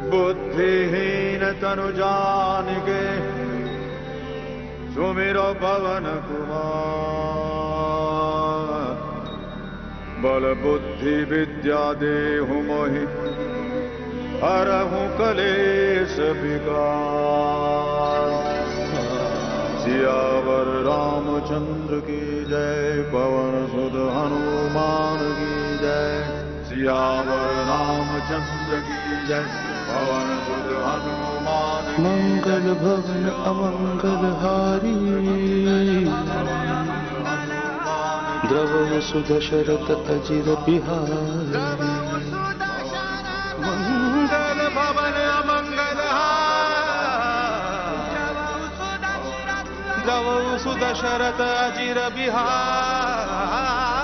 बुद्धिहीन तनु जानिके सुमिरो पवन कुमार। बल बुद्धि विद्या देहु मोहि हरहु कलेश विकार। सियावर रामचंद्र की जय, पवन सुत हनुमान की जय। सियावर रामचंद्र की जय, पवन सुत हनुमान की जय। मंगल भवन अमंगल हारी, द्रवहु सुदशरथ अजिर बिहारी। मंगल भवन अमंगल हारी, द्रवहु सुदशरथ अजिर बिहारी।